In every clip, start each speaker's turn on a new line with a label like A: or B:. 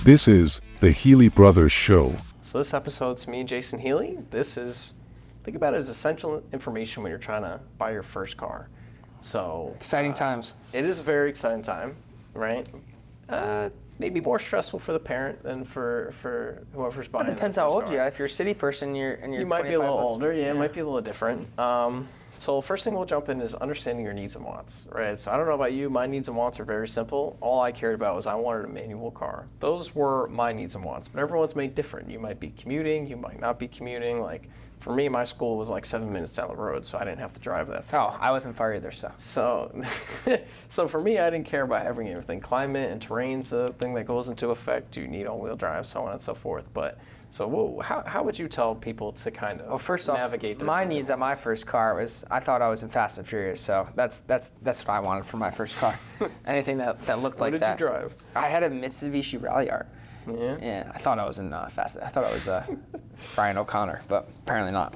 A: This is the Healey Brothers Show.
B: So this episode's me and Jason Healey. Think about it as essential information when you're trying to buy your first car. So
C: Exciting times.
B: it is a very exciting time, right? Maybe more stressful for the parent than for whoever's buying.
C: It depends
B: the
C: how
B: first
C: old
B: car.
C: you are. If you're a city person, you're
B: You might be a little
C: 25 plus.
B: older, yeah, it might be a little different. So first thing we'll jump in is understanding your needs and wants, right? So I don't know about you, my needs and wants are very simple. All I cared about was I wanted a manual car. Those were my needs and wants, but everyone's made different. You might be commuting, you might not be commuting. Like for me, my school was like 7 minutes down the road, so I didn't have to drive that far.
C: Oh, I wasn't far either, so.
B: So for me, I didn't care about having everything. Climate and terrain's a thing that goes into effect. You need all-wheel drive, so on and so forth. How would you tell people to kind of
C: Well, first off,
B: navigate their
C: my
B: needs and
C: needs at my
B: wants?
C: first car was, I thought I was in Fast and Furious, so that's what I wanted for my first car. Anything that looked like
B: What did
C: that.
B: you drive?
C: I had a Mitsubishi Rally Art.
B: Yeah.
C: Yeah, I thought I was in Fast. I thought I was Brian O'Connor, but apparently not.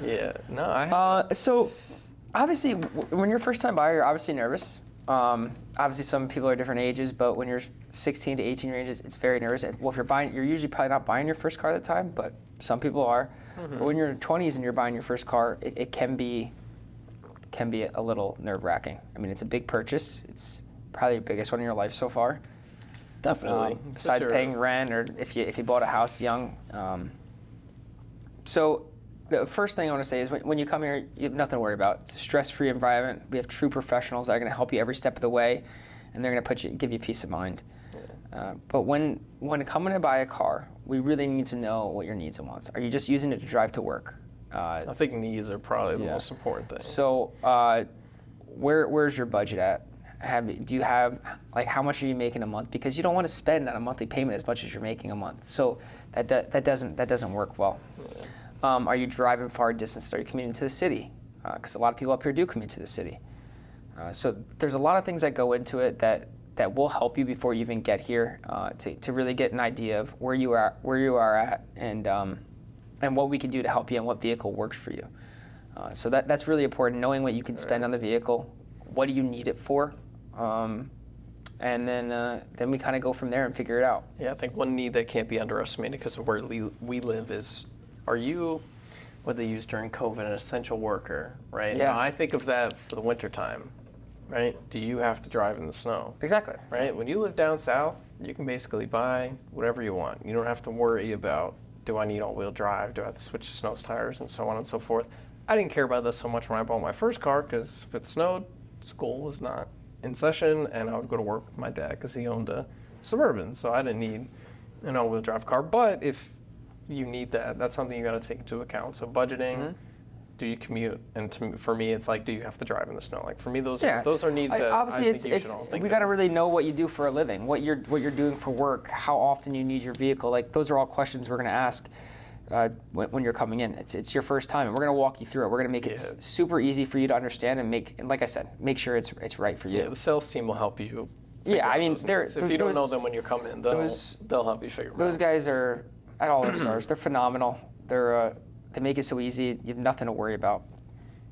B: Yeah. No, I.
C: So, obviously, when you're a first-time buyer, you're obviously nervous. Obviously, some people are different ages, but when you're 16 to 18 year ages, it's very nervous. Well, if you're buying, you're usually probably not buying your first car at the time, but some people are.
B: Mm-hmm.
C: But when you're in your 20s and you're buying your first car, it can be a little nerve-wracking. I mean, it's a big purchase. It's probably the biggest one in your life so far.
B: Definitely.
C: Besides
B: Such a-
C: paying rent or if you bought a house young. So the first thing I want to say is when you come here, you have nothing to worry about. It's a stress-free environment. We have true professionals that are going to help you every step of the way, and they're going to give you peace of mind. But when coming to buy a car, we really need to know what your needs and wants. Are you just using it to drive to work?
B: I think needs are probably the
C: Yeah.
B: most important thing.
C: So where's your budget at? Do you have, like, how much are you making a month? Because you don't want to spend on a monthly payment as much as you're making a month. So that doesn't work well. Are you driving far distances? Are you commuting to the city? Because a lot of people up here do commute to the city. So there's a lot of things that go into it that will help you before you even get here to really get an idea of where you are at and what we can do to help you and what vehicle works for you. So that's really important, knowing what you can spend on the vehicle, what do you need it for, and then we kind of go from there and figure it out.
B: Yeah, I think one need that can't be underestimated because of where we live is, are you, what they use during COVID, an essential worker, right?
C: Yeah.
B: Now, I think of that for the winter time, right? Do you have to drive in the snow?
C: Exactly.
B: Right? When you live down south, you can basically buy whatever you want. You don't have to worry about, do I need all-wheel drive? Do I have to switch to snow tires and so on and so forth? I didn't care about this so much when I bought my first car because if it snowed, school was not in session and I would go to work with my dad because he owned a Suburban, so I didn't need an all-wheel drive car. But if you need that, that's something you got to take into account. So budgeting, do you commute? And for me, it's like, do you have to drive in the snow? Like for me, those are needs that
C: obviously
B: I think you should all think
C: we got to really know what you do for a living, what you're doing for work, how often you need your vehicle. Like those are all questions we're going to ask when you're coming in. It's your first time, and we're going to walk you through it. We're going to make it super easy for you to understand and like I said, make sure it's right for you.
B: Yeah, the sales team will help you.
C: Yeah, I mean,
B: if you don't know them when you come in, they'll help you figure them out.
C: Those guys are at all their stars. They're phenomenal. They make it so easy. You have nothing to worry about.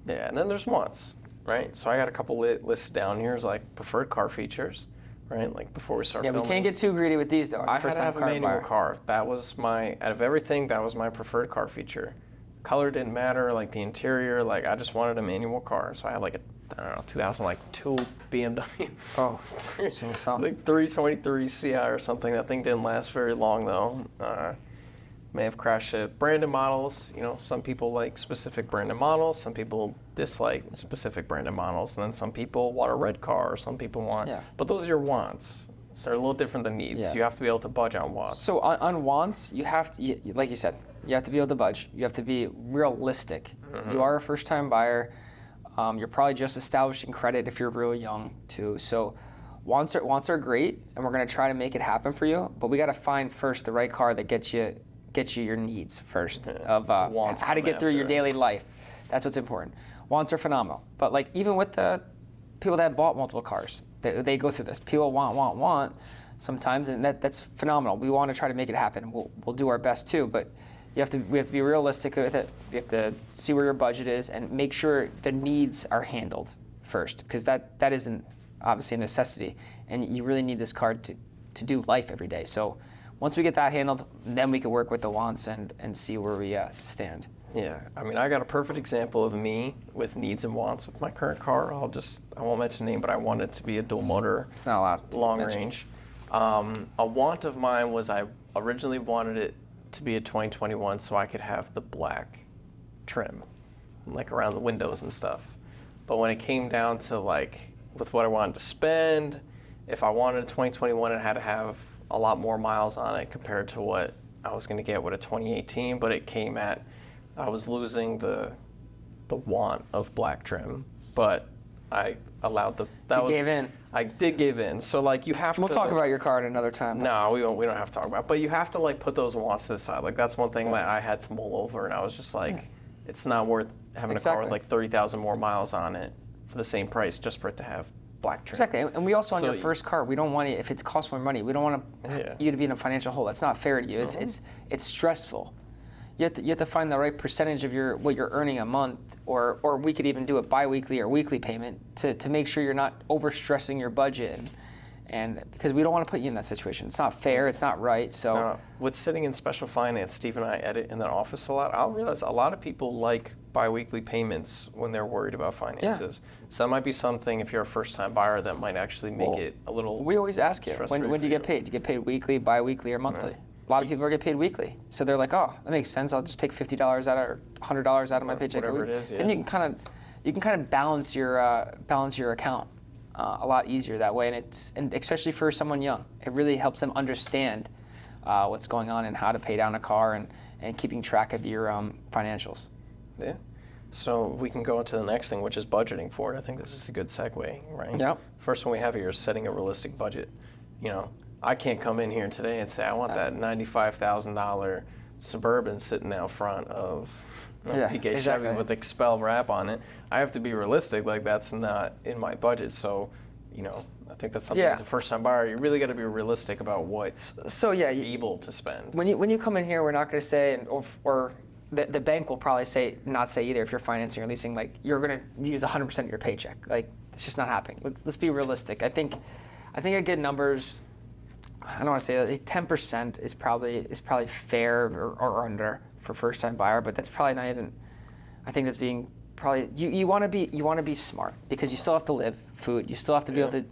B: Yeah, and then there's wants, right? So I got a couple lists down here, is like preferred car features, right? Like before we start
C: Yeah,
B: filming.
C: we can't get too greedy with these though.
B: I had to have a manual
C: buyer.
B: car. That was out of everything, that was my preferred car feature. Color didn't matter, like the interior, like I just wanted a manual car. So I had like I don't know, 2002 BMW.
C: Oh, so fun.
B: Like 323 Ci or something. That thing didn't last very long though. May have crashed at branded models. You know, some people like specific branded models. Some people dislike specific branded models. And then some people want a red car, or some people want.
C: Yeah.
B: But those are your wants. So they're a little different than needs.
C: Yeah.
B: You have to be able to budge on wants.
C: So on wants, you have to, like you said, you have to be able to budge. You have to be realistic. You are a first-time buyer. You're probably just establishing credit if you're really young too. So wants are great, and we're going to try to make it happen for you. But we got to find first the right car that gets you your needs first of
B: Wants
C: how to
B: come
C: get through your
B: after.
C: daily life. That's what's important. Wants are phenomenal. But like even with the people that have bought multiple cars, they go through this. People want sometimes, and that's phenomenal. We want to try to make it happen. We'll do our best too, but we have to be realistic with it. We have to see where your budget is and make sure the needs are handled first, because that isn't obviously a necessity, and you really need this car to do life every day. So once we get that handled, then we can work with the wants and see where we stand.
B: Yeah, I mean, I got a perfect example of me with needs and wants with my current car. I won't mention the name, but I want it to be a dual motor.
C: It's not allowed.
B: Long range. A want of mine was I originally wanted it to be a 2021 so I could have the black trim, like around the windows and stuff. But when it came down to like with what I wanted to spend, if I wanted a 2021, it had to have a lot more miles on it compared to what I was going to get with a 2018. But it came at, I was losing the want of black trim, but I allowed
C: gave in.
B: I did give in. So like you have
C: We'll
B: to.
C: talk about your car at another time.
B: No, we don't have to talk about it. But you have to like put those wants to the side. Like that's one thing that I had to mull over, and I was just like, it's not worth having a car with like 30,000 more miles on it for the same price just for it to have black trim.
C: Exactly, and we also on
B: So
C: your first car, we don't want it, if it costs more money, we don't want you to be in a financial hole. That's not fair to you. It's stressful. You have to find the right percentage of what you're earning a month, or we could even do a bi-weekly or weekly payment to make sure you're not overstressing your budget, and because we don't want to put you in that situation. It's not fair. It's not right. So
B: with sitting in special finance, Steve and I edit in that office a lot. I'll realize a lot of people like bi-weekly payments when they're worried about finances. So that might be something if you're a first-time buyer that might actually make it a little.
C: We always ask you, when do you get paid? Do you get paid weekly, bi-weekly, or monthly? A lot of people get paid weekly, so they're like, "Oh, that makes sense. I'll just take $50 out or $100 out of my paycheck."
B: Whatever it is, yeah.
C: Then you can kind of balance your account a lot easier that way, and especially for someone young, it really helps them understand what's going on and how to pay down a car and keeping track of your financials.
B: Yeah. So we can go into the next thing, which is budgeting for it. I think this is a good segue, right?
C: Yep.
B: First one we have here is setting a realistic budget. You know, I can't come in here today and say I want that $95,000 Suburban sitting out front of PK Chevy with Expel wrap on it. I have to be realistic. Like that's not in my budget. So, you know, I think that's something as a first-time buyer, you really got to be realistic about what you're able to spend.
C: When you come in here, we're not going to say, or the bank will probably not say either if you're financing or leasing, like you're going to use 100% of your paycheck. Like it's just not happening. Let's be realistic. I think a good numbers. I don't want to say that 10% is probably fair or under for first-time buyer, but that's probably not even. I think that's being probably you want to be smart because you still have to live, food. You still have to be able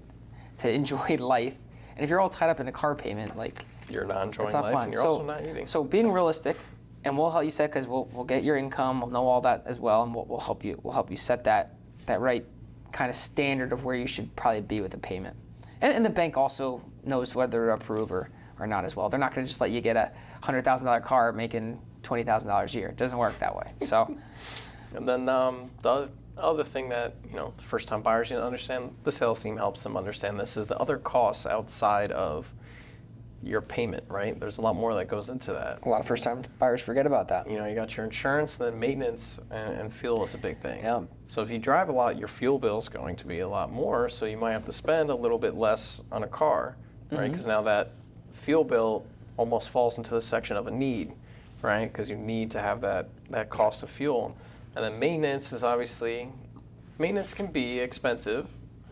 C: to enjoy life, and if you're all tied up in a car payment, like
B: you're not enjoying
C: not
B: life,
C: fun.
B: and you're also not eating.
C: So being realistic, and we'll help you set because we'll get your income, we'll know all that as well, and we'll help you set that right kind of standard of where you should probably be with the payment. And the bank also knows whether to approve or not as well. They're not going to just let you get a $100,000 car making $20,000 a year. It doesn't work that way. So,
B: and then the other thing that the first-time buyers need to understand, the sales team helps them understand this, is the other costs outside of your payment. Right? There's a lot more that goes into that.
C: A lot of first-time buyers forget about that.
B: You got your insurance, then maintenance, and fuel is a big thing.
C: Yeah.
B: So if you drive a lot, your fuel bill is going to be a lot more. So you might have to spend a little bit less on a car, right? Because now that fuel bill almost falls into the section of a need, right? Because you need to have that cost of fuel. And then maintenance can be expensive,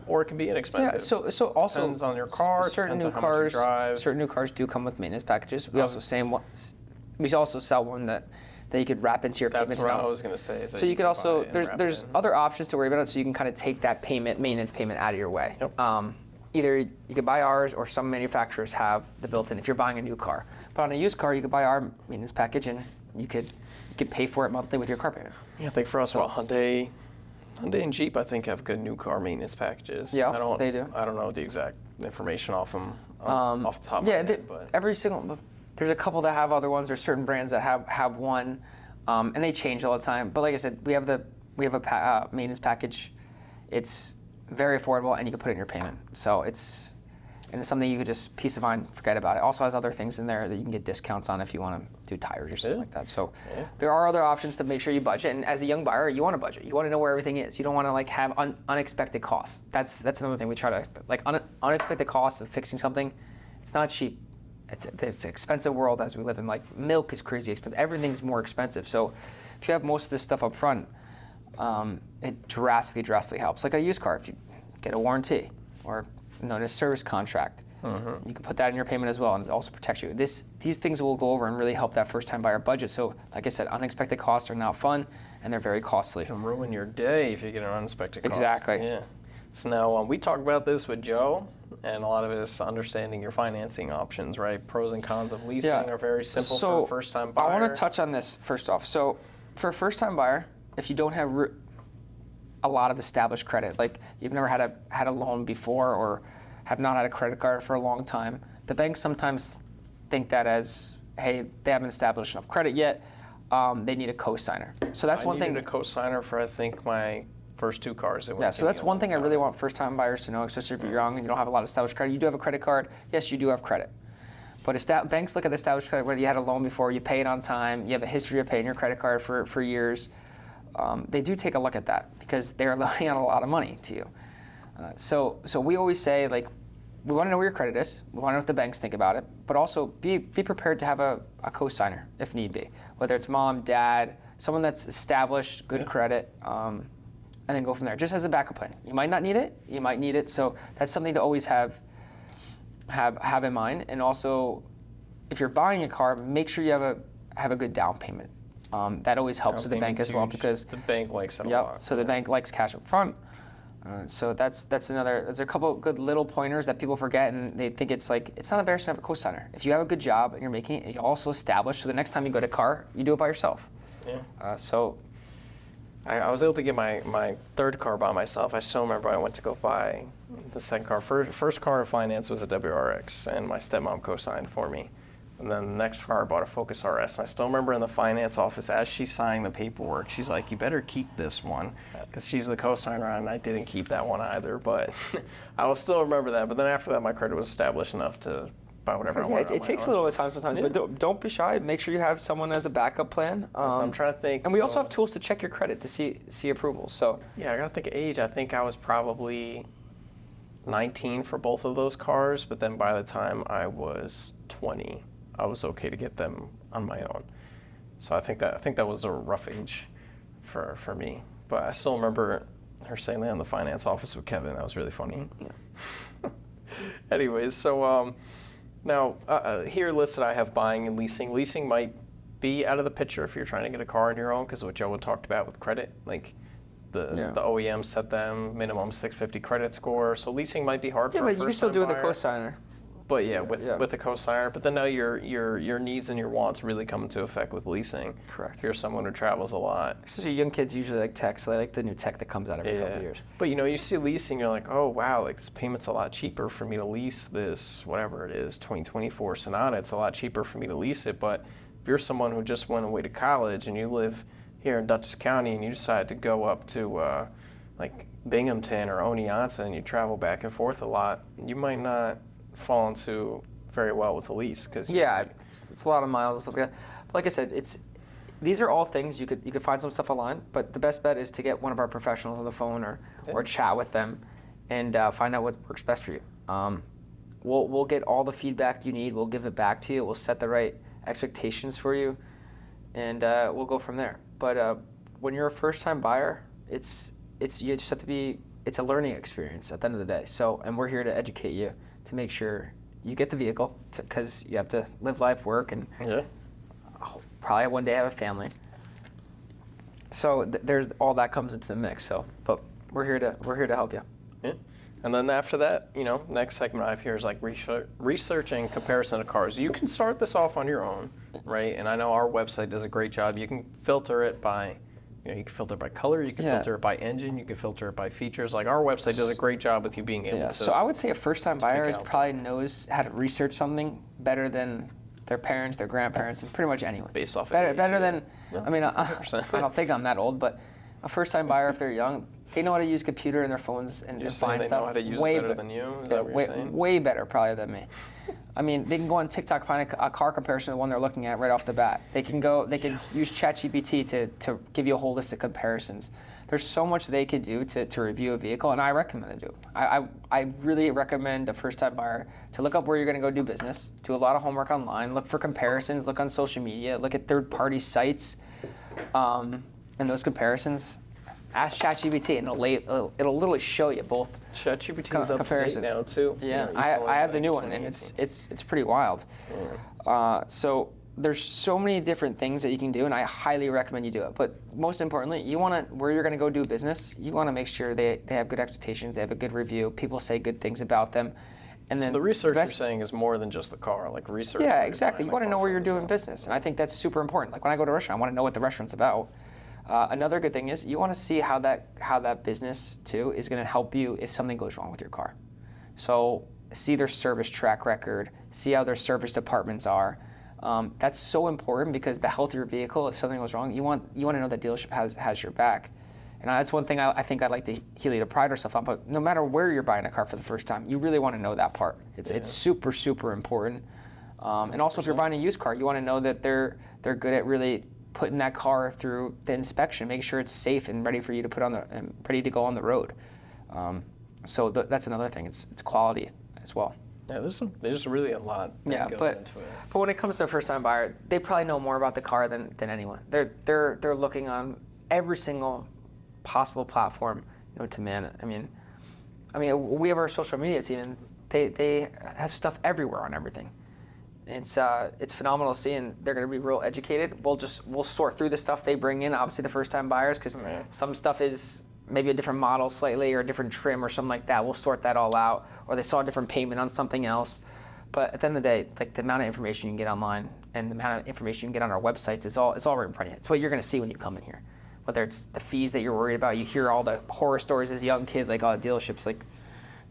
B: or it can be inexpensive.
C: Yeah. So also
B: depends on your car.
C: Certain
B: depends
C: new
B: on how much you
C: cars.
B: drive.
C: Certain new cars do come with maintenance packages. We also sell one that you could wrap into your payment.
B: That's what I was going to say.
C: So you could also there's other options to worry about, so you can kind of take that maintenance payment out of your way.
B: Yep.
C: Either you could buy ours, or some manufacturers have the built-in if you're buying a new car. But on a used car, you could buy our maintenance package, and you could pay for it monthly with your car payment.
B: Yeah, I think for us, Hyundai and Jeep, I think, have good new car maintenance packages.
C: Yeah, they do.
B: I don't know the exact information off the top of my head. But
C: There's a couple that have other ones. There's certain brands that have one, and they change all the time. But like I said, we have a maintenance package. It's very affordable, and you can put it in your payment. So it's something you could just peace of mind forget about. It also has other things in there that you can get discounts on if you want to do tires or something like that. So there are other options to make sure you budget. And as a young buyer, you want to budget. You want to know where everything is. You don't want to have unexpected costs. That's another thing we try to unexpected costs of fixing something. It's not cheap. It's an expensive world as we live in. Like milk is crazy expensive. Everything's more expensive. So if you have most of this stuff up front, it drastically helps. Like a used car, if you get a warranty or notice service contract, You can put that in your payment as well, and it also protects you. These things will go over and really help that first-time buyer budget. So, like I said, unexpected costs are not fun, and they're very costly.
B: Can ruin your day if you get an unexpected cost.
C: Exactly.
B: Yeah. So now we talked about this with Joe, and a lot of it is understanding your financing options, right? Pros and cons of leasing are very simple for a first-time buyer.
C: I want to touch on this first off. So for a first-time buyer, if you don't have a lot of established credit, like you've never had a loan before or have not had a credit card for a long time, the banks sometimes think that as, hey, they haven't established enough credit yet, they need a co-signer. So that's one thing.
B: I needed a co-signer for, I think, my first 2 cars.
C: Yeah, so that's one thing I really want first-time buyers to know, especially if you're young and you don't have a lot of established credit. You do have a credit card. Yes, you do have credit. But banks look at established credit, whether you had a loan before, you pay it on time, you have a history of paying your credit card for years. They do take a look at that because they're loaning out a lot of money to you. So we always say, like, we want to know where your credit is. We want to know what the banks think about it. But also be prepared to have a co-signer if need be, whether it's mom, dad, someone that's established, good credit, and then go from there, just as a backup plan. You might not need it. You might need it. So that's something to always have in mind. And also, if you're buying a car, make sure you have a good down payment. That always helps with the bank as well because
B: the bank likes it a lot.
C: So the bank likes cash up front. So that's another. There's a couple good little pointers that people forget, and they think it's not embarrassing to have a co-signer. If you have a good job and you're making it, and you also establish, so the next time you go to car, you do it by yourself.
B: Yeah.
C: So
B: I was able to get my 3rd car by myself. I still remember I went to go buy the 2nd car. First car I financed was a WRX, and my stepmom co-signed for me. And then the next car I bought a Focus RS. And I still remember in the finance office, as she's signing the paperwork, she's like, you better keep this one, because she's the co-signer, and I didn't keep that one either. But I will still remember that. But then after that, my credit was established enough to buy whatever I wanted.
C: It takes a little bit of time sometimes, but don't be shy. Make sure you have someone as a backup plan.
B: I'm trying to think.
C: And we also have tools to check your credit to see approvals. So
B: yeah, I gotta think of age. I think I was probably 19 for both of those cars, but then by the time I was 20, I was okay to get them on my own. So I think that was a rough age for me. But I still remember her saying that in the finance office with Kevin. That was really funny. Yeah. Anyways, so now here listed I have buying and leasing. Leasing might be out of the picture if you're trying to get a car on your own, because what Joe had talked about with credit, like the OEM set them minimum 650 credit score. So leasing might be hard for a first-time buyer.
C: Yeah, but you can still do it with a co-signer.
B: But yeah, with a co-signer. But then now your needs and your wants really come into effect with leasing.
C: Correct.
B: If you're someone who travels a lot.
C: Especially young kids usually like tech, so they like the new tech that comes out every couple of years.
B: But you see leasing, you're like, oh wow, like this payment's a lot cheaper for me to lease this, whatever it is, 2024 Sonata. It's a lot cheaper for me to lease it. But if you're someone who just went away to college and you live here in Dutchess County and you decide to go up to like Binghamton or Oneonta and you travel back and forth a lot, you might not fall into very well with a lease, because
C: it's a lot of miles and stuff like that. But like I said, these are all things you could find some stuff online, but the best bet is to get one of our professionals on the phone or chat with them and find out what works best for you. We'll get all the feedback you need. We'll give it back to you. We'll set the right expectations for you, and we'll go from there. But when you're a first-time buyer, you just have to be. It's a learning experience at the end of the day. So, and we're here to educate you to make sure you get the vehicle, because you have to live life, work, and probably one day have a family. So there's all that comes into the mix. So, but we're here to help you.
B: Yeah. And then after that, next segment I have here is like research and comparison of cars. You can start this off on your own, right? And I know our website does a great job. You can filter it by you can filter it by color, you can filter it by engine, you can filter it by features. Like our website does a great job with you being able to.
C: So I would say a first-time buyer probably knows how to research something better than their parents, their grandparents, and pretty much anyone.
B: Based off
C: better,
B: age,
C: better than, I mean, I don't think I'm that old, but a first-time buyer, if they're young, they know how to use a computer and their phones and find stuff.
B: They know how to use it better than you? Is that what you're saying?
C: Way better probably than me. I mean, they can go on TikTok, find a car comparison of the one they're looking at right off the bat. They can use ChatGPT to give you a holistic comparisons. There's so much they could do to review a vehicle, and I recommend they do. I really recommend a first-time buyer to look up where you're going to go do business, do a lot of homework online, look for comparisons, look on social media, look at third-party sites, and those comparisons Ask ChatGPT, and it'll literally show you both.
B: ChatGPT is up to date
C: comparison.
B: now too.
C: Yeah,
B: You know,
C: I have the new one, and
B: 2018.
C: it's pretty wild. So there's so many different things that you can do, and I highly recommend you do it. But most importantly, where you're going to go do business, you want to make sure they have good expectations, they have a good review, people say good things about them. And then
B: So the research you're
C: best-
B: saying is more than just the car, like research.
C: Yeah,
B: where you're
C: exactly.
B: buying
C: You
B: the
C: want to
B: car
C: know where
B: from
C: you're
B: as
C: doing
B: well.
C: business, and I think that's super important. Like when I go to a restaurant, I want to know what the restaurant's about. Another good thing is you want to see how that business too is going to help you if something goes wrong with your car. So see their service track record, see how their service departments are. That's so important because the health of your vehicle, if something goes wrong, you want to know that dealership has your back. And that's one thing I think I'd like to Healey to pride ourselves on. But no matter where you're buying a car for the first time, you really want to know that part. It's super, super important. And also, if you're buying a used car, you want to know that they're good at really putting that car through the inspection, making sure it's safe and ready for you to ready to go on the road. So that's another thing. It's quality as well.
B: Yeah, there's really a lot that goes into it.
C: But when it comes to a first-time buyer, they probably know more about the car than anyone. They're looking on every single possible platform, to man it. I mean, we have our social media team, and they have stuff everywhere on everything. It's phenomenal to see, and they're going to be real educated. We'll sort through the stuff they bring in, obviously the first-time buyers, because some stuff is maybe a different model slightly or a different trim or something like that. We'll sort that all out, or they saw a different payment on something else. But at the end of the day, like the amount of information you can get online and the amount of information you can get on our websites is all right in front of you. It's what you're going to see when you come in here. Whether it's the fees that you're worried about, you hear all the horror stories as young kids, like, oh, dealerships, like,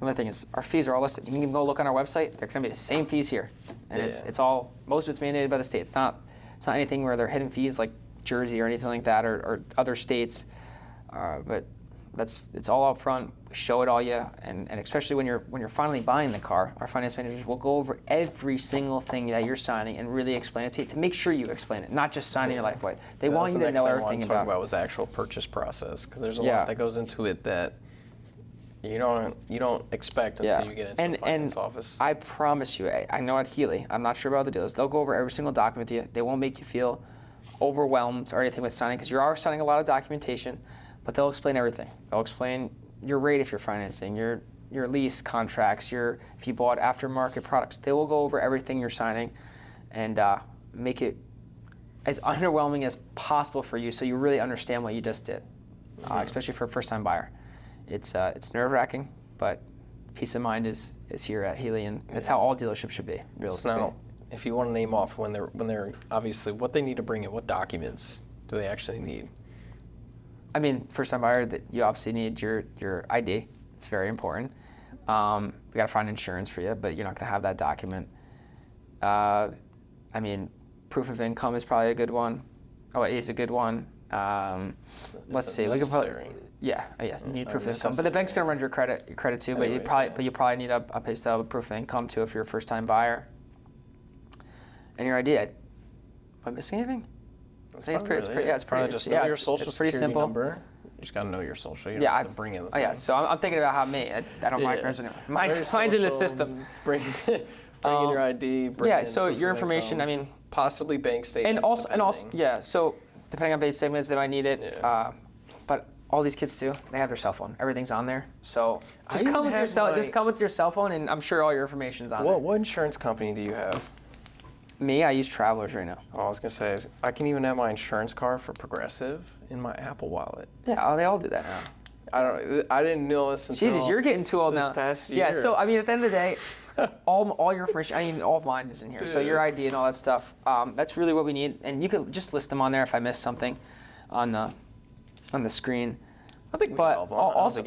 C: another thing is our fees are all listed. You can go look on our website. They're going to be the same fees here, and it's all, most of it's mandated by the state. It's not anything where they're hidden fees like Jersey or anything like that, or other states. But it's all up front. We show it all you, and especially when you're finally buying the car, our finance managers will go over every single thing that you're signing and really explain it to you, to make sure you explain it, not just signing your life away. They want you to know everything
B: about. Talk about was the actual purchase process, because there's a lot that goes into it that you don't expect until you get into the finance office.
C: I promise you, I know at Healey, I'm not sure about the dealers, they'll go over every single document with you. They won't make you feel overwhelmed or anything with signing, because you are signing a lot of documentation, but they'll explain everything. They'll explain your rate if you're financing, your lease contracts, if you bought aftermarket products. They will go over everything you're signing and make it as underwhelming as possible for you, so you really understand what you just did, especially for a first-time buyer. It's nerve-wracking, but peace of mind is here at Healey, and that's how all dealerships should be.
B: Now, if you want to name off when they're obviously what they need to bring in, what documents do they actually need?
C: I mean, first-time buyer, that you obviously need your ID. It's very important. We got to find insurance for you, but you're not going to have that document. I mean, proof of income is probably a good one. Oh, it is a good one. Let's see. We can probably. Yeah. You need proof of income, but the bank's gonna run your credit too. But you probably need a pay stub, a proof of income too if you're a first-time buyer. And your ID. Am I missing anything? I think it's pretty.
B: Just know your social
C: it's pretty
B: security
C: simple.
B: number. You just gotta know your social. You don't have to bring in the thing.
C: So I'm thinking about how me. I don't mind personally. Mine's in the system.
B: Bring in your ID.
C: So your information. I mean,
B: possibly bank statements.
C: And also, so depending on bank statements, they might need it. But all these kids too, they have their cell phone. Everything's on there. So just come with your cell phone, and I'm sure all your information's on there.
B: What insurance company do you have?
C: Me, I use Travelers right now.
B: Oh, I was gonna say, I can even have my insurance card for Progressive in my Apple Wallet.
C: Yeah, they all do that now.
B: I didn't know this until
C: Jesus, you're getting too old
B: this
C: now.
B: Past year.
C: Yeah, so I mean, at the end of the day, all your information, all of mine is in here. So your ID and all that stuff. That's really what we need, and you can just list them on there if I missed something on the screen.
B: I think
C: but
B: also,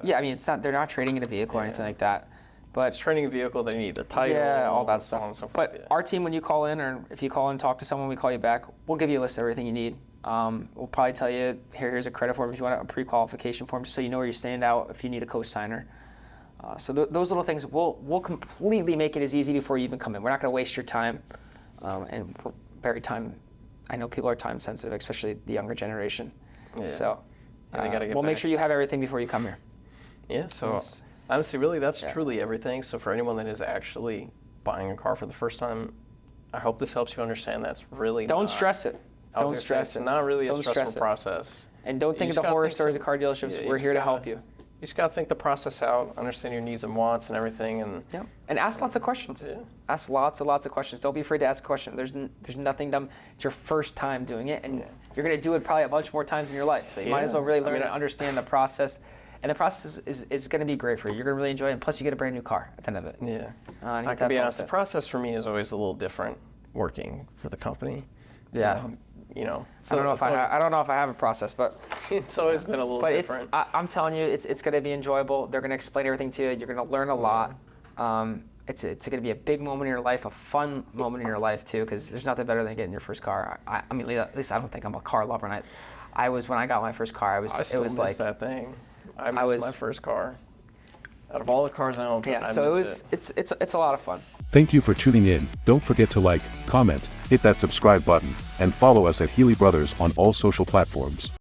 C: yeah, I mean, they're not trading in a vehicle or anything like that. But
B: it's trading a vehicle, they need the title,
C: all that stuff.
B: And so forth.
C: But our team, when you call in, or if you call and talk to someone, we call you back. We'll give you a list of everything you need. We'll probably tell you, here's a credit form if you want a pre-qualification form, just so you know where you stand out if you need a co-signer. So those little things, we'll completely make it as easy before you even come in. We're not going to waste your time, and we're very time. I know people are time sensitive, especially the younger generation.
B: Yeah.
C: So
B: they gotta get
C: we'll make sure you have everything before you come here.
B: Yeah. So honestly, really, that's truly everything. So for anyone that is actually buying a car for the first time, I hope this helps you understand that's really
C: Don't stress it. Don't stress it.
B: It's not really a stressful process.
C: And don't think of
B: just
C: the
B: gotta
C: horror
B: think
C: stories
B: some-
C: of car dealerships.
B: yeah, you
C: We're
B: just
C: here to
B: gotta-
C: help you.
B: You just gotta think the process out, understand your needs and wants and everything, and
C: Yep. And ask lots of questions.
B: Yeah.
C: Ask lots and lots of questions. Don't be afraid to ask a question. There's nothing dumb. It's your first time doing it, and you're going to do it probably a bunch more times in your life. So you might as well
B: Yeah.
C: really
B: I
C: learn
B: mean,
C: and understand the process. And the process is going to be great for you. You're going to really enjoy it. And plus, you get a brand new car at the end of it.
B: yeah.
C: And you
B: I
C: get
B: can
C: that
B: be
C: fun
B: honest. The
C: with it.
B: process for me is always a little different working for the company.
C: Yeah.
B: You know.
C: I don't know if I don't know if I have a process, but
B: It's always been a little
C: but
B: different.
C: I'm telling you, it's going to be enjoyable. They're going to explain everything to you. You're going to learn a lot. It's going to be a big moment in your life, a fun moment in your life too, because there's nothing better than getting your first car. I mean, at least I don't think I'm a car lover. And I was when I got my first car.
B: I still
C: it was
B: miss
C: like
B: that thing. I miss my first car. Out of all the cars I own,
C: yeah.
B: I
C: So
B: miss
C: it's a lot of fun.
A: Thank you for tuning in. Don't forget to like, comment, hit that subscribe button, and follow us at Healey Brothers on all social platforms.